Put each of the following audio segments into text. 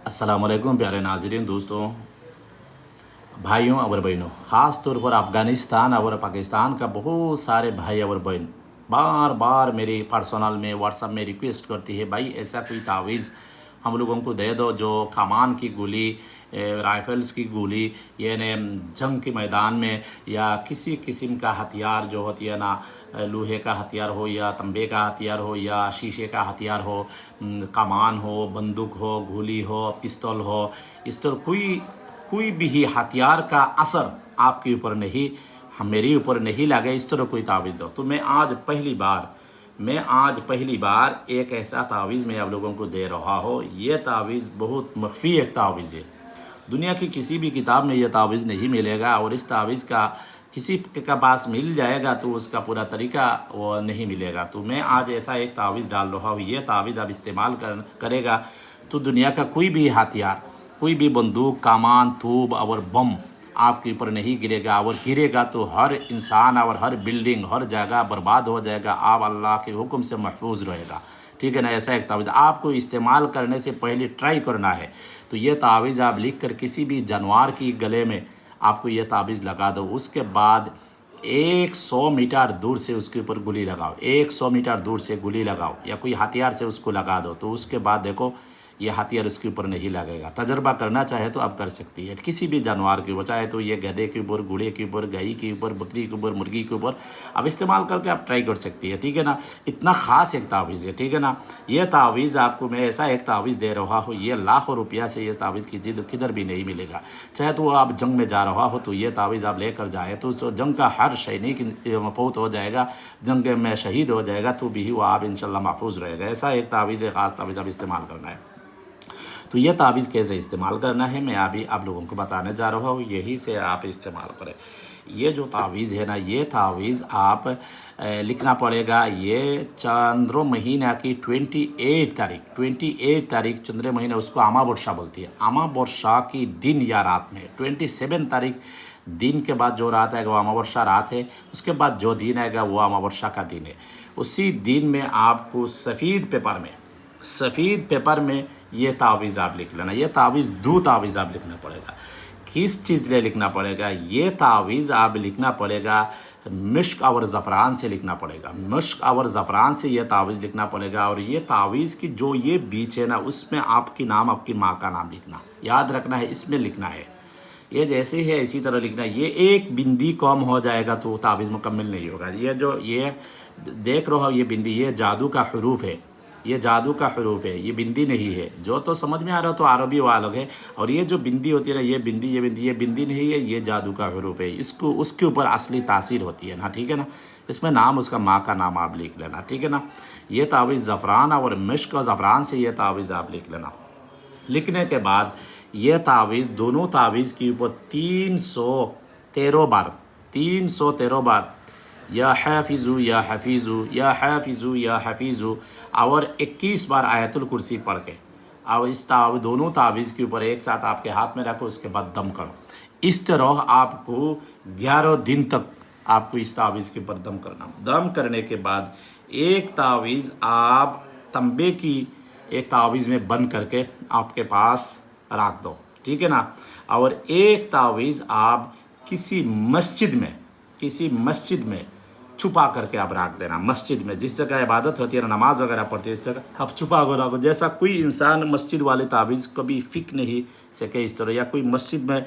अस्सलाम वालेकुम प्यारे नाज़रीन, दोस्तों, भाइयों और बहनों। ख़ास तौर पर अफ़गानिस्तान और पाकिस्तान का बहुत सारे भाई और बहन बार बार मेरी पर्सनल में व्हाट्सअप में रिक्वेस्ट करती है, भाई ऐसा कोई तावीज़ हम लोगों को दे दो जो कमान की गोली, राइफ़ल्स की गोली, यानी जंग के मैदान में या किसी किस्म का हथियार जो होती है ना, लोहे का हथियार हो या तंबे का हथियार हो या शीशे का हथियार हो, कमान हो, बंदूक हो, गोली हो, पिस्तौल हो, इस तरह कोई कोई भी हथियार का असर आपके ऊपर नहीं, हम मेरे ऊपर नहीं लगे, इस तरह कोई तावीज़ दो। तो मैं आज पहली बार एक ऐसा तावीज़ मैं आप लोगों को दे रहा हूँ। ये तावीज़ बहुत मख्फी एक तावीज़ है, दुनिया की किसी भी किताब में यह तावीज़ नहीं मिलेगा, और इस तावीज़ का किसी के पास मिल जाएगा तो उसका पूरा तरीका वो नहीं मिलेगा। तो मैं आज ऐसा एक तावीज़ डाल रहा हूँ। ये तावीज़ आप इस्तेमाल करेगा तो दुनिया का कोई भी हथियार, कोई भी बंदूक, कमान, तोप और बम आपके ऊपर नहीं गिरेगा, और गिरेगा तो हर इंसान और हर बिल्डिंग, हर जगह बर्बाद हो जाएगा। आप अल्लाह के हुक्म से महफूज रहेगा, ठीक है ना। ऐसा एक तावीज़ आपको इस्तेमाल करने से पहले ट्राई करना है। तो ये तावीज़ आप लिख कर किसी भी जानवर की गले में आपको ये तावीज़ लगा दो। उसके बाद 100 मीटर दूर से उसके ऊपर गोली लगाओ, 100 मीटर दूर से गोली लगाओ या कोई हथियार से उसको लगा दो। तो उसके बाद देखो ये हथियार उसके ऊपर नहीं लगेगा। तजर्बा करना चाहे तो आप कर सकती है, किसी भी जानवर के ऊपर, चाहे तो ये गधे के ऊपर, घोड़े के ऊपर, गाय के ऊपर, बकरी के ऊपर, मुर्गी के ऊपर आप इस्तेमाल करके आप ट्राई कर सकती है, ठीक है ना। इतना ख़ास एक तावीज़ है, ठीक है ना। ये तावीज़ आपको मैं ऐसा एक तावीज़ दे रहा हूँ, ये लाखों रुपया से ये तावीज़ किधर भी नहीं मिलेगा। चाहे तो आप जंग में जा रहा हो तो ये तावीज़ आप लेकर जाए तो जंग का हर सैनिक मफूत हो जाएगा, जंग में शहीद हो जाएगा तो भी वो आप इंशाल्लाह महफूज रहेगा। ऐसा एक तावीज़ है, ख़ास तावीज़ आप इस्तेमाल करना है। तो ये तावीज़ कैसे इस्तेमाल करना है मैं अभी आप लोगों को बताने जा रहा हूँ, यही से आप इस्तेमाल करें। ये जो तावीज़ है ना, ये तावीज़ आप लिखना पड़ेगा। ये चंद्र महीना की 28 तारीख चंद्र महीना, उसको अमावस्या बोलती है। अमावस्या की दिन या रात में 27 तारीख दिन के बाद जो रात आएगा वो अमावस्या रात है, उसके बाद जो दिन आएगा वो अमावस्या का दिन है। उसी दिन में आपको सफ़ेद पेपर में ये तावीज़ आप लिख लेना। ये तावीज़ 2 तावीज़ आप लिखना पड़ेगा। किस चीज़ में लिखना पड़ेगा? ये तावीज़ आप लिखना पड़ेगा मिश्क और ज़फ़रान से लिखना पड़ेगा। मिश्क और ज़फ़रान से ये तावीज़ लिखना पड़ेगा। और ये तावीज़ की जो ये बीच है ना, उसमें आपकी नाम, आपकी माँ का नाम लिखना, याद रखना है, इसमें लिखना है। ये जैसे है इसी तरह लिखना है। ये एक बिंदी कम हो जाएगा तो तावीज़ मुकम्मल नहीं होगा। ये जो ये देख रहे हो ये बिंदी, ये जादू का हरूफ है, ये जादू का हरूफ है, ये बिंदी नहीं है। जो तो समझ में आ रहा हो तो अरबी वाला है। और ये जो बिंदी होती है ना, ये बिंदी नहीं है, ये जादू का हरूफ है। इसको उसके ऊपर असली तासीर होती है ना, ठीक है ना। इसमें नाम, उसका माँ का नाम आप लिख लेना, ठीक है ना। ये तावीज़ ज़फ़रान और मिश्क और ज़फ़रान से ये तावीज़ आप लिख लेना। लिखने के बाद ये तावीज़, दोनों तावीज़ के ऊपर 313 बार या हाफिज़ु या हफीज़ु या हाफिज़ु या हफीज़ु और 21 बार आयतुल कुर्सी पढ़ के अब इस दोनों तावीज़ के ऊपर एक साथ आपके हाथ में रखो, उसके बाद दम करो। इस तरह आपको 11 दिन तक आपको इस तावीज़ के ऊपर दम करना। दम करने के बाद एक तावीज़ आप तंबे की एक तावीज़ में बंद करके आपके पास रख दो, ठीक है ना। और एक तावीज़ आप किसी मस्जिद में छुपा करके आप रख देना। मस्जिद में जिस जगह इबादत होती है ना, नमाज वगैरह पढ़ती है, इस जगह आप छुपा कर रखो। जैसा कोई इंसान मस्जिद वाले तावीज़ कभी फिक नहीं सके इस तरह, या कोई मस्जिद में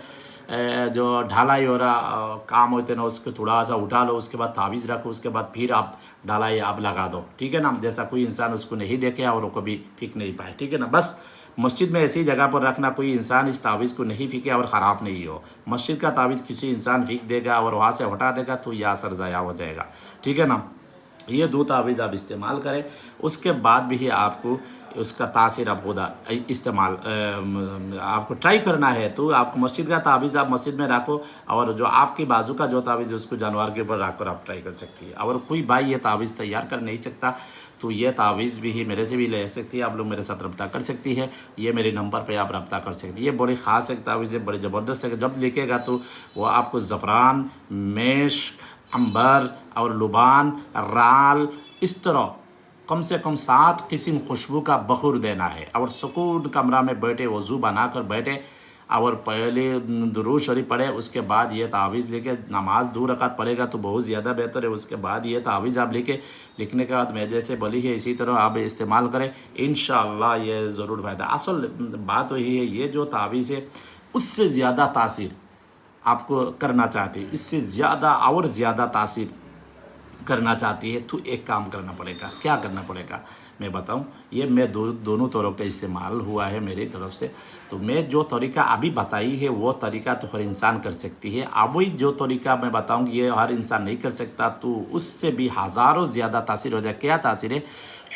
जो ढलाई हो रहा काम होते ना, उसको थोड़ा सा उठा लो, उसके बाद तावीज़ रखो, उसके बाद फिर आप ढलाई आप लगा दो, ठीक है ना। जैसा कोई इंसान उसको नहीं देखे और वो कभी फिक नहीं पाए, ठीक है ना। बस मस्जिद में ऐसी जगह पर रखना, कोई इंसान इस तावीज़ को नहीं फीके और ख़राब नहीं हो। मस्जिद का तावीज़ किसी इंसान फीक देगा और वहाँ से हटा देगा तो यह असर ज़ाया हो जाएगा, ठीक है ना। ये 2 तावीज़ आप इस्तेमाल करें, उसके बाद भी आपको उसका तासीर आप खुदा इस्तेमाल आपको ट्राई करना है। तो आपको मस्जिद का तावीज़ आप मस्जिद में रखो, और जो आपकी बाजू का जो तावीज़ है उसको जानवर के ऊपर रख कर आप ट्राई कर सकती है। और कोई भाई ये तावीज़ तैयार कर नहीं सकता तो ये तावीज़ भी मेरे से भी ले सकती है। आप लोग मेरे साथ रब्ता कर सकती है, ये मेरे नंबर पे आप रब्ता कर सकती है। ये बड़ी ख़ास एक तावीज़ है, बड़ी ज़बरदस्त है। जब लिखेगा तो वो आपको ज़फ़रान, मेश, अंबर और लुबान, राल, इस तरह कम से कम 7 किस्म खुशबू का बखूर देना है और सुकून कमरा में बैठे वज़ू बनाकर बैठे और पहले दुरूद शरीफ पढ़े, उसके बाद ये तावीज़ लेके नमाज 2 रकात पढ़ेगा तो बहुत ज़्यादा बेहतर है। उसके बाद ये तावीज़ आप लिखने के बाद मैं जैसे बोली है इसी तरह आप इस्तेमाल करें, इंशाअल्लाह ये ज़रूर फ़ायदा। असल बात वही है, ये जो तावीज़ है उससे ज़्यादा तासीर आपको करना चाहती है, इससे ज़्यादा और ज़्यादा तासीर करना चाहती है तो एक काम करना पड़ेगा। क्या करना पड़ेगा मैं बताऊं, ये मैं दोनों तरह का इस्तेमाल हुआ है मेरी तरफ से। तो मैं जो तरीका अभी बताई है वो तरीका तो हर इंसान कर सकती है। अभी जो तरीका मैं बताऊंगी ये हर इंसान नहीं कर सकता, तो उससे भी हज़ारों ज़्यादा तासीर हो जाए। क्या तासीर है?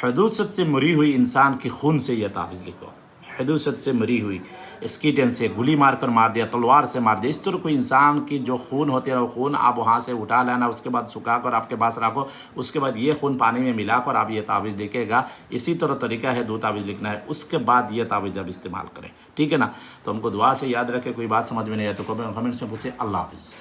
हदूसत से मरी हुई इंसान के खून से यह तावीज़ लिखो। हदूसत से मरी हुई, स्कीटन से गोली मारकर मार दिया, तलवार से मार दिया, इस तरह कोई इंसान की जो खून होती है वो खून आप वहाँ से उठा लेना, उसके बाद सुखा कर आपके पास रखो, उसके बाद ये खून पानी में मिलाकर आप ये तावीज़ लिखेगा। इसी तरह तरीका है 2 तावीज़ लिखना है, उसके बाद ये तावीज़ आप इस्तेमाल करें, ठीक है ना। तो हमको दुआ से याद रखें, कोई बात समझ में नहीं आए तो कमेंट्स में पूछे। अल्लाह हाफिज़।